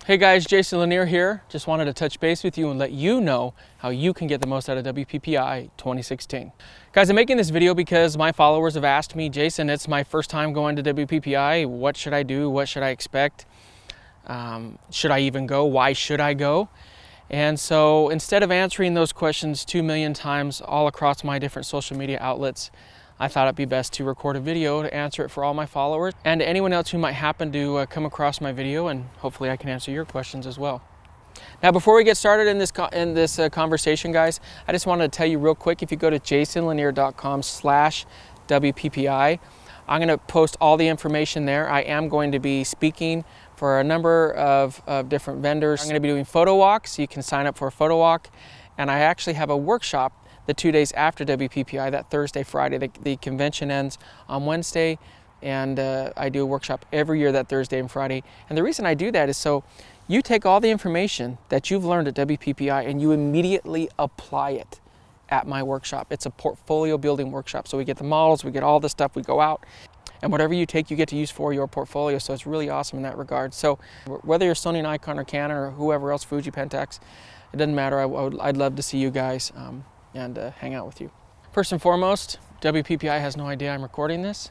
Hey guys, Jason Lanier here. Just wanted to touch base with you and let you know how you can get the most out of WPPI 2016. Guys, I'm making this video because my followers have asked me, Jason, it's my first time going to WPPI. What should I do? What should I expect? Should I even go? Why should I go? And so instead of answering those questions 2 million times all across my different social media outlets, I thought it'd be best to record a video to answer it for all my followers and to anyone else who might happen to come across my video, and hopefully I can answer your questions as well. Now, before we get started in this conversation, guys, I just wanted to tell you real quick, if you go to jasonlanier.com/WPPI, I'm going to post all the information there. I am going to be speaking for a number of different vendors. I'm going to be doing photo walks. You can sign up for a photo walk. And I actually have a workshop the 2 days after WPPI, that Thursday, Friday. The convention ends on Wednesday, and I do a workshop every year that Thursday and Friday. And the reason I do that is so you take all the information that you've learned at WPPI and you immediately apply it at my workshop. It's a portfolio building workshop. So we get the models, we get all the stuff, we go out, and whatever you take, you get to use for your portfolio. So it's really awesome in that regard. So whether you're Sony, Nikon, or Canon, or whoever else, Fuji, Pentax, it doesn't matter. I'd love to see you guys and hang out with you. First and foremost, WPPI has no idea I'm recording this.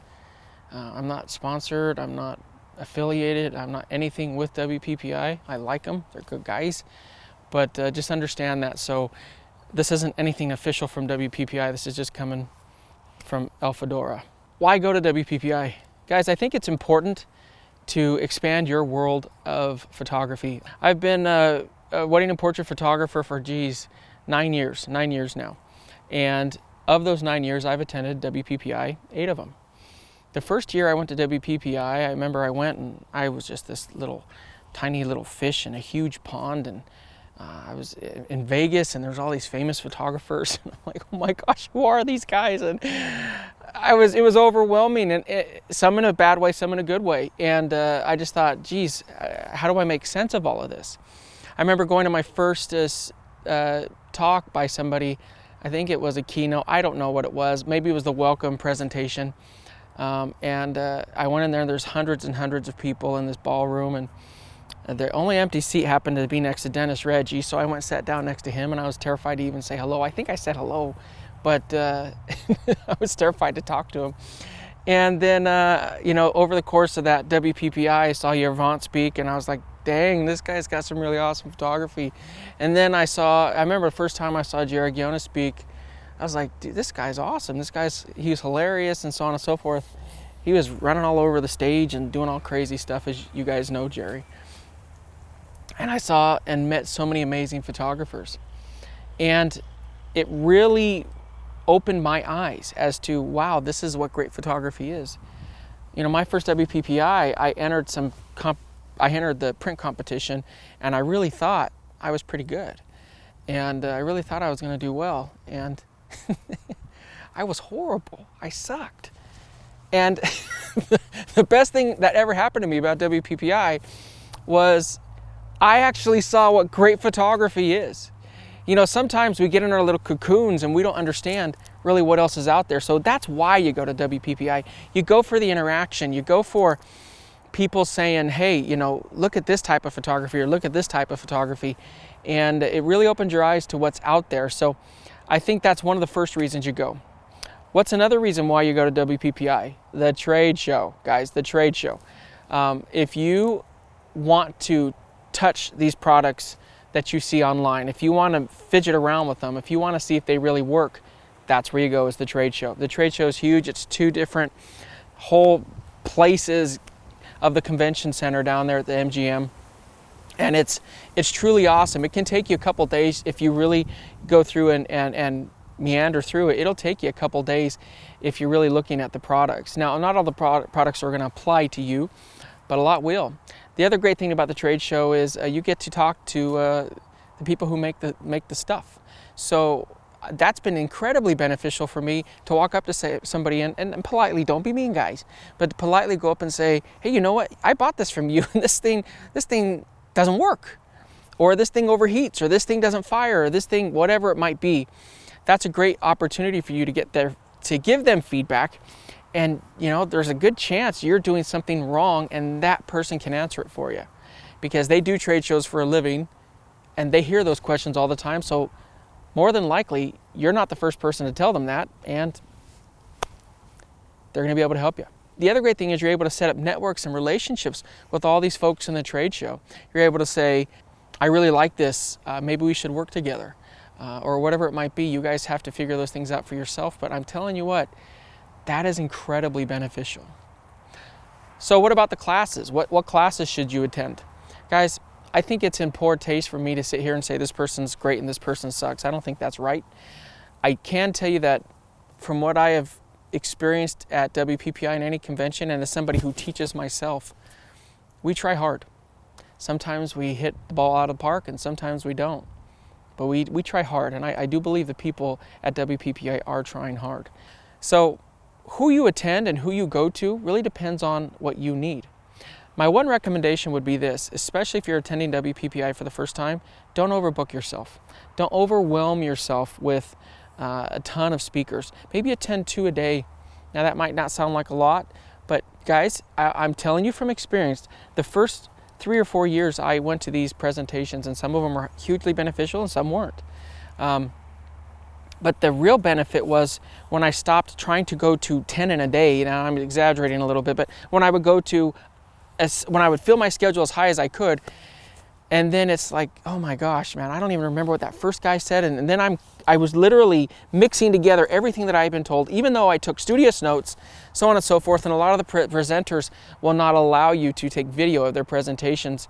I'm not sponsored, I'm not affiliated, I'm not anything with WPPI. I like them, they're good guys, but just understand that. So this isn't anything official from WPPI, this is just coming from El Fedora. Why go to WPPI? Guys, I think it's important to expand your world of photography. I've been a wedding and portrait photographer for 9 years now. And of those 9 years, I've attended WPPI, 8 of them. The first year I went to WPPI, I remember I went and I was just this tiny little fish in a huge pond, and I was in Vegas and there's all these famous photographers. And I'm like, oh my gosh, who are these guys? And it was overwhelming, and some in a bad way, some in a good way. And I just thought, geez, how do I make sense of all of this? I remember going to my first talk by somebody. I think it was a keynote. I don't know what it was. Maybe it was the welcome presentation. And I went in there, and there's hundreds and hundreds of people in this ballroom, and the only empty seat happened to be next to Dennis Reggie. So I went and sat down next to him, and I was terrified to even say hello. I think I said hello, but I was terrified to talk to him. And then, over the course of that WPPI, I saw Yervant speak, and I was like, dang, this guy's got some really awesome photography. And then I remember the first time I saw Jerry Giona speak, I was like, dude, this guy's awesome. He was hilarious, and so on and so forth. He was running all over the stage and doing all crazy stuff, as you guys know Jerry. And I saw and met so many amazing photographers. And it really opened my eyes as to, wow, this is what great photography is. My first WPPI, I entered the print competition, and I really thought I was pretty good. And I really thought I was going to do well. And I was horrible. I sucked. And the best thing that ever happened to me about WPPI was I actually saw what great photography is. Sometimes we get in our little cocoons and we don't understand really what else is out there. So that's why you go to WPPI. You go for the interaction. You go for people saying, hey, look at this type of photography, or look at this type of photography. And it really opens your eyes to what's out there. So I think that's one of the first reasons you go. What's another reason why you go to WPPI? The trade show, guys, the trade show. If you want to touch these products that you see online, if you want to fidget around with them, if you want to see if they really work, that's where you go, is the trade show. The trade show is huge. It's 2 different whole places of the convention center down there at the MGM. And it's truly awesome. It can take you a couple days if you really go through and meander through it. It'll take you a couple days if you're really looking at the products. Now, not all the products are going to apply to you, but a lot will. The other great thing about the trade show is you get to talk to the people who make the stuff. So that's been incredibly beneficial for me to walk up to somebody and politely, don't be mean, guys, but politely go up and say, hey, you know what? I bought this from you, and this thing doesn't work, or this thing overheats, or this thing doesn't fire, or this thing, whatever it might be. That's a great opportunity for you to get there, to give them feedback. And there's a good chance you're doing something wrong, and that person can answer it for you. because they do trade shows for a living and they hear those questions all the time. So more than likely, you're not the first person to tell them that, and they're going to be able to help you. The other great thing is you're able to set up networks and relationships with all these folks in the trade show. You're able to say, I really like this, maybe we should work together, or whatever it might be. You guys have to figure those things out for yourself, but I'm telling you what, that is incredibly beneficial. So what about the classes? What classes should you attend? Guys, I think it's in poor taste for me to sit here and say this person's great and this person sucks. I don't think that's right. I can tell you that from what I have experienced at WPPI in any convention, and as somebody who teaches myself, we try hard. Sometimes we hit the ball out of the park and sometimes we don't. But we try hard, and I do believe the people at WPPI are trying hard. So who you attend and who you go to really depends on what you need. My one recommendation would be this, especially if you're attending WPPI for the first time, don't overbook yourself. Don't overwhelm yourself with a ton of speakers. Maybe attend 2 a day. Now that might not sound like a lot, but guys, I'm telling you from experience, the first 3 or 4 years I went to these presentations, and some of them were hugely beneficial and some weren't. But the real benefit was when I stopped trying to go to 10 in a day. Now I'm exaggerating a little bit, but when I would fill my schedule as high as I could, and then it's like, oh my gosh, man, I don't even remember what that first guy said, and then I was literally mixing together everything that I had been told, even though I took studious notes, so on and so forth, and a lot of the presenters will not allow you to take video of their presentations,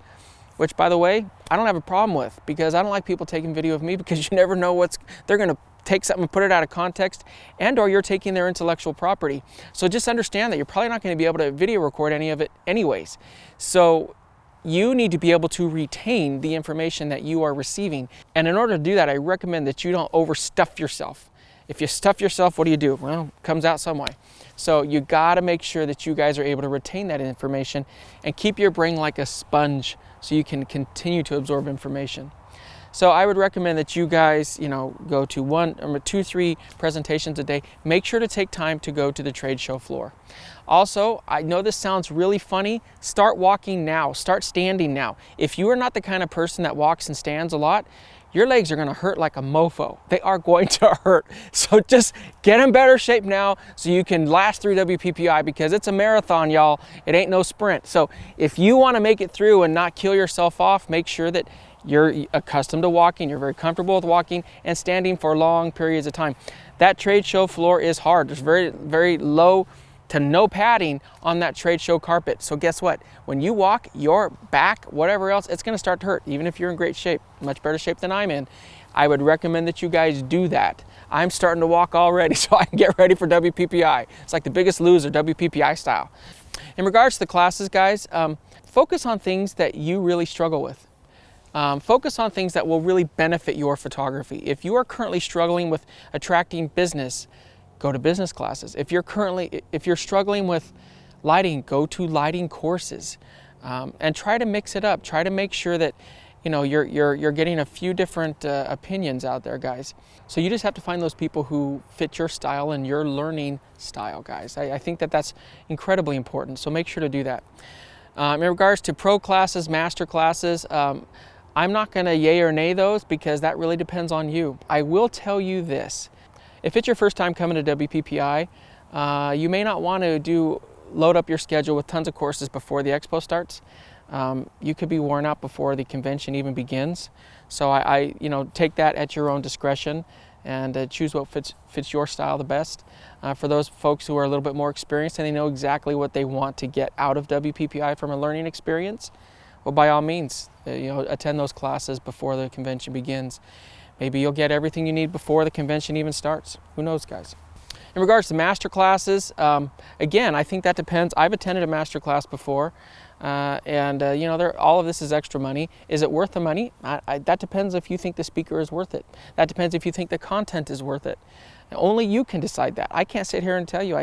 which, by the way, I don't have a problem with, because I don't like people taking video of me, because you never know they're going to take something and put it out of context, and or you're taking their intellectual property. So just understand that you're probably not going to be able to video record any of it anyways. So you need to be able to retain the information that you are receiving. And in order to do that, I recommend that you don't overstuff yourself. If you stuff yourself, what do? Well, it comes out some way. So you got to make sure that you guys are able to retain that information and keep your brain like a sponge so you can continue to absorb information. So I would recommend that you guys, go to 1 or 2, 3 presentations a day. Make sure to take time to go to the trade show floor. Also, I know this sounds really funny. Start walking now. Start standing now. If you are not the kind of person that walks and stands a lot, your legs are going to hurt like a mofo. They are going to hurt. So just get in better shape now so you can last through WPPI, because it's a marathon, y'all. It ain't no sprint. So if you want to make it through and not kill yourself off, make sure that you're accustomed to walking, you're very comfortable with walking and standing for long periods of time. That trade show floor is hard. There's very, very low to no padding on that trade show carpet. So guess what? When you walk, your back, whatever else, it's going to start to hurt, even if you're in great shape, much better shape than I'm in. I would recommend that you guys do that. I'm starting to walk already so I can get ready for WPPI. It's like the Biggest Loser, WPPI style. In regards to the classes, guys, focus on things that you really struggle with. Focus on things that will really benefit your photography. If you are currently struggling with attracting business, go to business classes. If you're struggling with lighting, go to lighting courses, and try to mix it up. Try to make sure that you're getting a few different opinions out there, guys. So you just have to find those people who fit your style and your learning style, guys. I think that's incredibly important. So make sure to do that. In regards to pro classes, master classes, I'm not going to yay or nay those, because that really depends on you. I will tell you this. If it's your first time coming to WPPI, you may not want to load up your schedule with tons of courses before the expo starts. You could be worn out before the convention even begins. So I take that at your own discretion and choose what fits your style the best. For those folks who are a little bit more experienced and they know exactly what they want to get out of WPPI from a learning experience, well, by all means, attend those classes before the convention begins. Maybe you'll get everything you need before the convention even starts. Who knows, guys? In regards to master classes, again, I think that depends. I've attended a master class before, and all of this is extra money. Is it worth the money? That depends if you think the speaker is worth it. That depends if you think the content is worth it. Only you can decide that. I can't sit here and tell you.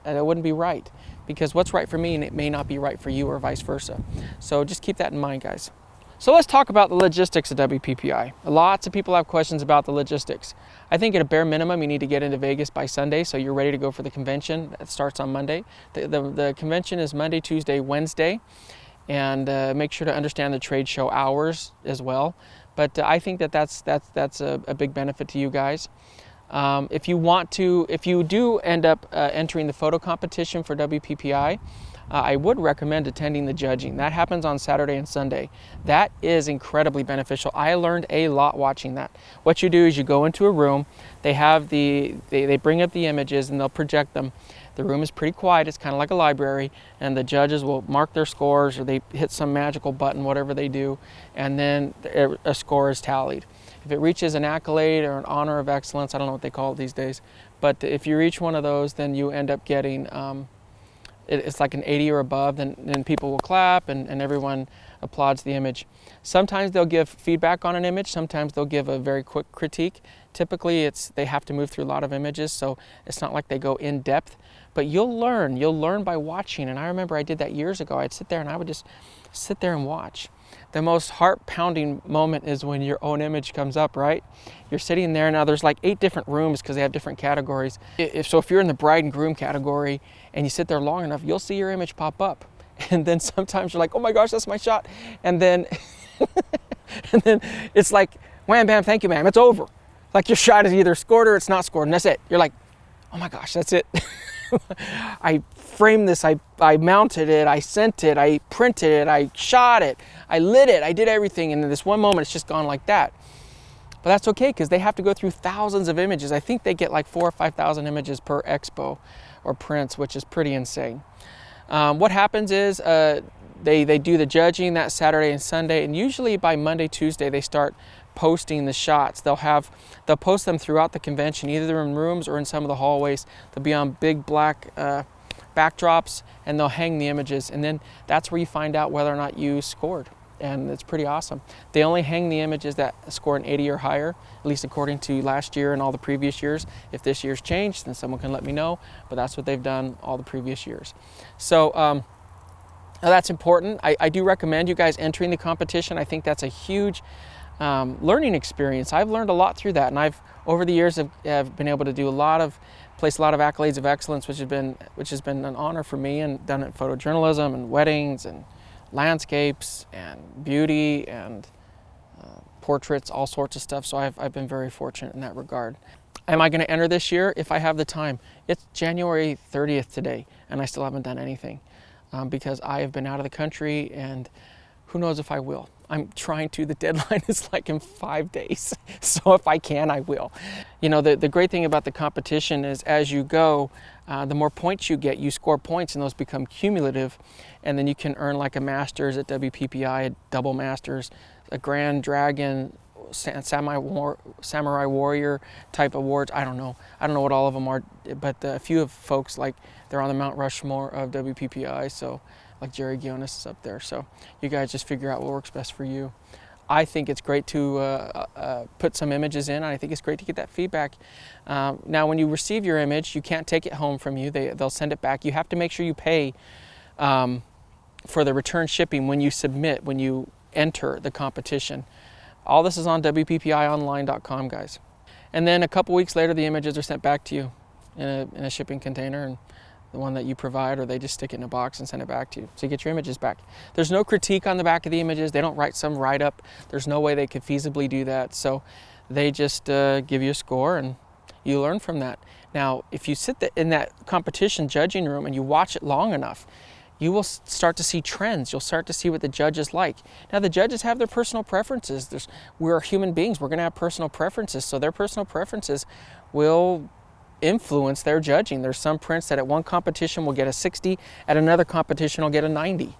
That wouldn't be right, because what's right for me and it may not be right for you, or vice versa. So just keep that in mind, guys. So let's talk about the logistics of WPPI. Lots of people have questions about the logistics. I think at a bare minimum, you need to get into Vegas by Sunday so you're ready to go for the convention. That starts on Monday. The convention is Monday, Tuesday, Wednesday. and make sure to understand the trade show hours as well. But I think that's a big benefit to you guys. If you do end up entering the photo competition for WPPI, I would recommend attending the judging. That happens on Saturday and Sunday. That is incredibly beneficial. I learned a lot watching that. What you do is you go into a room, they bring up the images and they'll project them. The room is pretty quiet, it's kind of like a library, and the judges will mark their scores, or they hit some magical button, whatever they do, and then a score is tallied. If it reaches an accolade or an honor of excellence, I don't know what they call it these days, but if you reach one of those, then you end up getting, it's like an 80 or above, then people will clap and everyone applauds the image. Sometimes they'll give feedback on an image, sometimes they'll give a very quick critique. Typically they have to move through a lot of images, so it's not like they go in depth, but you'll learn by watching. And I remember I did that years ago. I'd sit there and I would just sit there and watch. The most heart-pounding moment is when your own image comes up, right? You're sitting there, now there's like 8 different rooms because they have different categories. If you're in the bride and groom category and you sit there long enough, you'll see your image pop up. And then sometimes you're like, oh my gosh, that's my shot. And then, and then it's like, wham, bam, thank you, ma'am, it's over. Like your shot is either scored or it's not scored, and that's it. You're like, oh my gosh, that's it. I framed this, I mounted it, I sent it, I printed it, I shot it, I lit it, I did everything, and in this one moment it's just gone like that. But that's okay, because they have to go through thousands of images. I think they get like 4,000 or 5,000 images per expo or prints, which is pretty insane. What happens is they do the judging that Saturday and Sunday, and usually by Monday, Tuesday they start posting the shots. They'll post them throughout the convention, either in rooms or in some of the hallways. They'll be on big black backdrops, and they'll hang the images, and then that's where you find out whether or not you scored, and it's pretty awesome. They only hang the images that score an 80 or higher, at least according to last year and all the previous years. If this year's changed, then someone can let me know, but that's what they've done all the previous years. So that's important. I do recommend you guys entering the competition. I think that's a huge learning experience. I've learned a lot through that, and I've over the years have been able to do place a lot of accolades of excellence, which has been an honor for me, and done it in photojournalism and weddings and landscapes and beauty and portraits, all sorts of stuff. So I've been very fortunate in that regard. Am I going to enter this year? If I have the time. It's January 30th today, and I still haven't done anything because I have been out of the country, and who knows if I will. I'm trying to. The deadline is like in 5 days. So if I can, I will. You know, the great thing about the competition is as you go, the more points you get, you score points, and those become cumulative. And then you can earn like a master's at WPPI, a double master's, a Grand Dragon, Samurai Warrior type awards. I don't know what all of them are, but a few of folks, like, they're on the Mount Rushmore of WPPI, so like Jerry Gionis is up there. So you guys just figure out what works best for you. I think it's great to put some images in, and I think it's great to get that feedback. Now, when you receive your image, you can't take it home from you. They'll send it back. You have to make sure you pay for the return shipping when you submit, when you enter the competition. All this is on WPPIonline.com, guys. And then a couple weeks later, the images are sent back to you in a shipping container, and the one that you provide, or they just stick it in a box and send it back to you. So you get your images back. There's no critique on the back of the images. They don't write some write-up. There's no way they could feasibly do that. So they just give you a score, and you learn from that. Now, if you sit in that competition judging room and you watch it long enough, you will start to see trends. You'll start to see what the judges like. Now, the judges have their personal preferences. We're human beings. We're going to have personal preferences. So their personal preferences will influence their judging. There's some prints that at one competition will get a 60, at another competition will get a 90.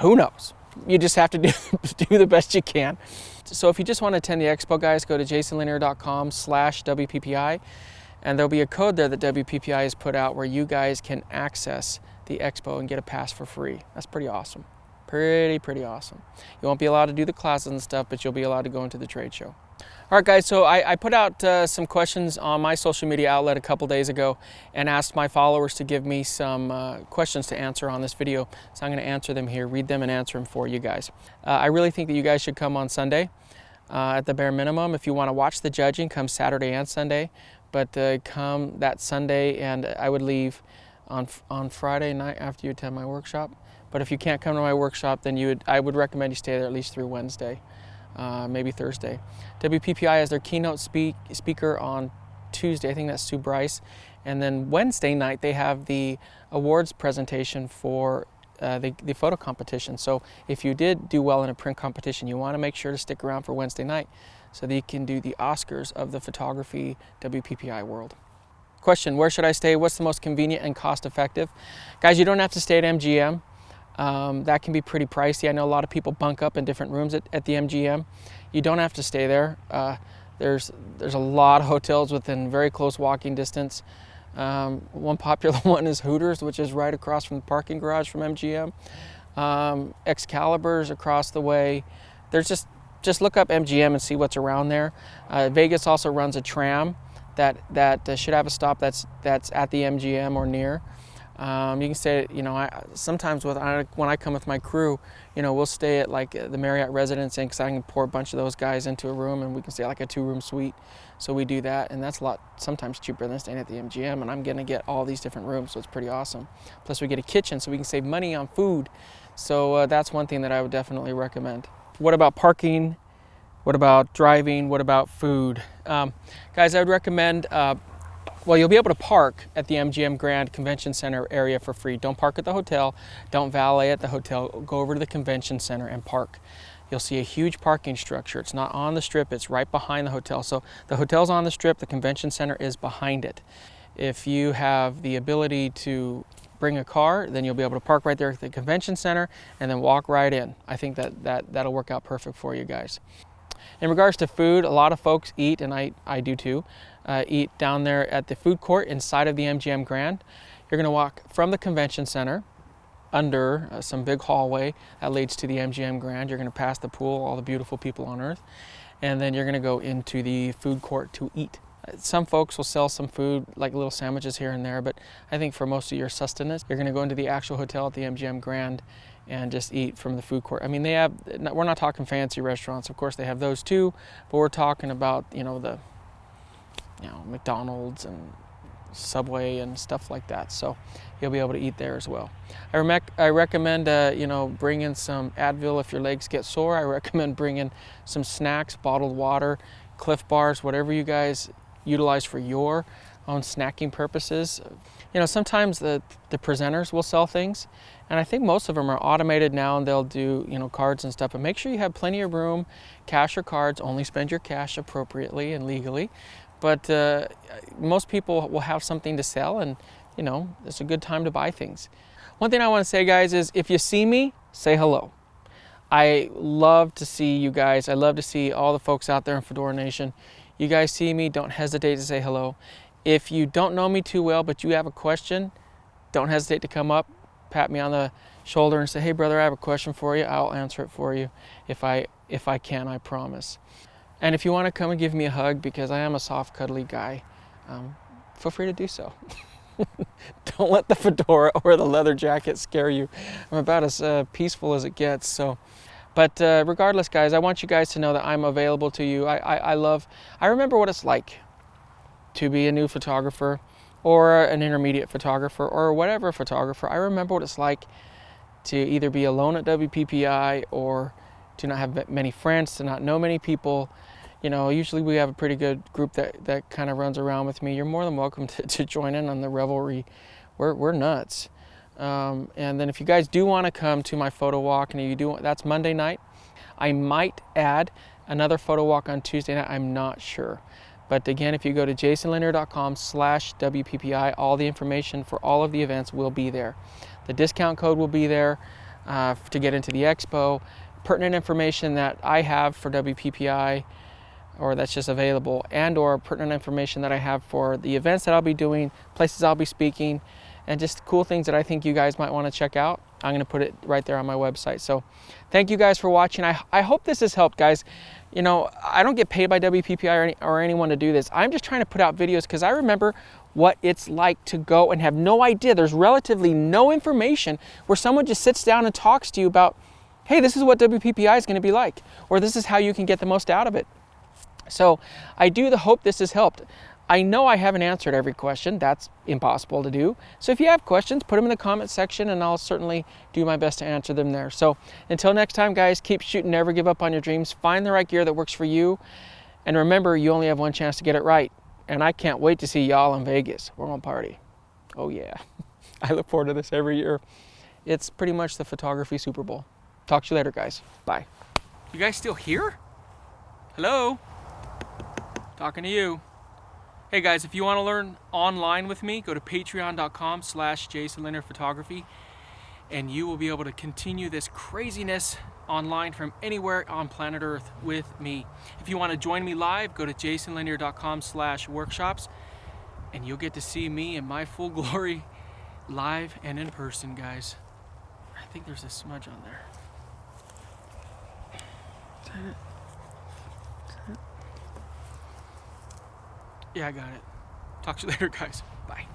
Who knows? You just have to do the best you can. So if you just want to attend the expo, guys, go to jasonlanier.com/WPPI, and there'll be a code there that WPPI has put out where you guys can access the expo and get a pass for free. That's pretty awesome. Pretty awesome. You won't be allowed to do the classes and stuff, but you'll be allowed to go into the trade show. All right, guys, so I put out some questions on my social media outlet a couple days ago and asked my followers to give me some questions to answer on this video. So I'm going to answer them here, read them and answer them for you guys. I really think that you guys should come on Sunday at the bare minimum. If you want to watch the judging, come Saturday and Sunday. But come that Sunday, and I would leave on Friday night after you attend my workshop. But if you can't come to my workshop, then I would recommend you stay there at least through Wednesday, maybe Thursday. WPPI has their keynote speaker on Tuesday. I think that's Sue Bryce. And then Wednesday night, they have the awards presentation for the photo competition. So if you did do well in a print competition, you want to make sure to stick around for Wednesday night so that you can do the Oscars of the photography WPPI world. Question, where should I stay? What's the most convenient and cost effective? Guys, you don't have to stay at MGM. That can be pretty pricey. I know a lot of people bunk up in different rooms at the MGM. You don't have to stay there. There's a lot of hotels within very close walking distance. One popular one is Hooters, which is right across from the parking garage from MGM. Excalibur's across the way. There's just look up MGM and see what's around there. Vegas also runs a tram that should have a stop that's at the MGM or near. You can stay, sometimes when I come with my crew, we'll stay at like the Marriott Residence Inn, because I can pour a bunch of those guys into a room and we can stay like a 2-room suite. So we do that, and that's a lot, sometimes cheaper than staying at the MGM, and I'm gonna get all these different rooms, so it's pretty awesome. Plus we get a kitchen, so we can save money on food. So that's one thing that I would definitely recommend. What about parking? What about driving? What about food? Guys, I would recommend, well, you'll be able to park at the MGM Grand Convention Center area for free. Don't park at the hotel. Don't valet at the hotel. Go over to the convention center and park. You'll see a huge parking structure. It's not on the strip. It's right behind the hotel. So the hotel's on the strip. The convention center is behind it. If you have the ability to bring a car, then you'll be able to park right there at the convention center and then walk right in. I think that'll work out perfect for you guys. In regards to food, a lot of folks eat, and I do too, eat down there at the food court inside of the MGM Grand. You're going to walk from the convention center under some big hallway that leads to the MGM Grand. You're going to pass the pool, all the beautiful people on earth, and then you're going to go into the food court to eat. Some folks will sell some food, like little sandwiches here and there, but I think for most of your sustenance, you're going to go into the actual hotel at the MGM Grand and just eat from the food court. I mean, we're not talking fancy restaurants. Of course, they have those too, but we're talking about, the McDonald's and Subway and stuff like that. So you'll be able to eat there as well. I recommend, bringing some Advil if your legs get sore. I recommend bringing some snacks, bottled water, Cliff Bars, whatever you guys utilize for your own snacking purposes. Sometimes the presenters will sell things, and I think most of them are automated now, and they'll do cards and stuff. But make sure you have plenty of room, cash or cards. Only spend your cash appropriately and legally. But most people will have something to sell, and it's a good time to buy things. One thing I want to say, guys, is if you see me, say hello. I love to see you guys. I love to see all the folks out there in Fedora Nation. You guys see me, don't hesitate to say hello. If you don't know me too well, but you have a question, don't hesitate to come up, pat me on the shoulder and say, hey brother, I have a question for you. I'll answer it for you if I can, I promise. And if you want to come and give me a hug, because I am a soft, cuddly guy, feel free to do so. Don't let the fedora or the leather jacket scare you. I'm about as peaceful as it gets. But regardless, guys, I want you guys to know that I'm available to you. I remember what it's like to be a new photographer or an intermediate photographer or whatever photographer. I remember what it's like to either be alone at WPPI or to not have many friends, to not know many people. Usually we have a pretty good group that kind of runs around with me. You're more than welcome to join in on the revelry. We're nuts. And then if you guys do want to come to my photo walk, and that's Monday night. I might add another photo walk on Tuesday night. I'm not sure. But again, if you go to jasonlanier.com/WPPI, all the information for all of the events will be there. The discount code will be there to get into the expo. Pertinent information that I have for WPPI, or that's just available, and or pertinent information that I have for the events that I'll be doing, places I'll be speaking, and just cool things that I think you guys might want to check out. I'm going to put it right there on my website. So thank you guys for watching. I hope this has helped, guys. I don't get paid by WPPI or anyone to do this. I'm just trying to put out videos because I remember what it's like to go and have no idea. There's relatively no information where someone just sits down and talks to you about, hey, this is what WPPI is going to be like, or this is how you can get the most out of it. So I do hope this has helped. I know I haven't answered every question. That's impossible to do. So if you have questions, put them in the comment section and I'll certainly do my best to answer them there. So until next time, guys, keep shooting, never give up on your dreams. Find the right gear that works for you. And remember, you only have one chance to get it right. And I can't wait to see y'all in Vegas. We're gonna party. Oh yeah. I look forward to this every year. It's pretty much the photography Super Bowl. Talk to you later, guys. Bye. You guys still here? Hello? Talking to you. Hey guys, if you want to learn online with me, go to patreon.com/JasonLanierPhotography and you will be able to continue this craziness online from anywhere on planet Earth with me. If you want to join me live, go to JasonLanier.com/workshops and you'll get to see me in my full glory live and in person, guys. I think there's a smudge on there. Is that it? Yeah, I got it. Talk to you later, guys. Bye.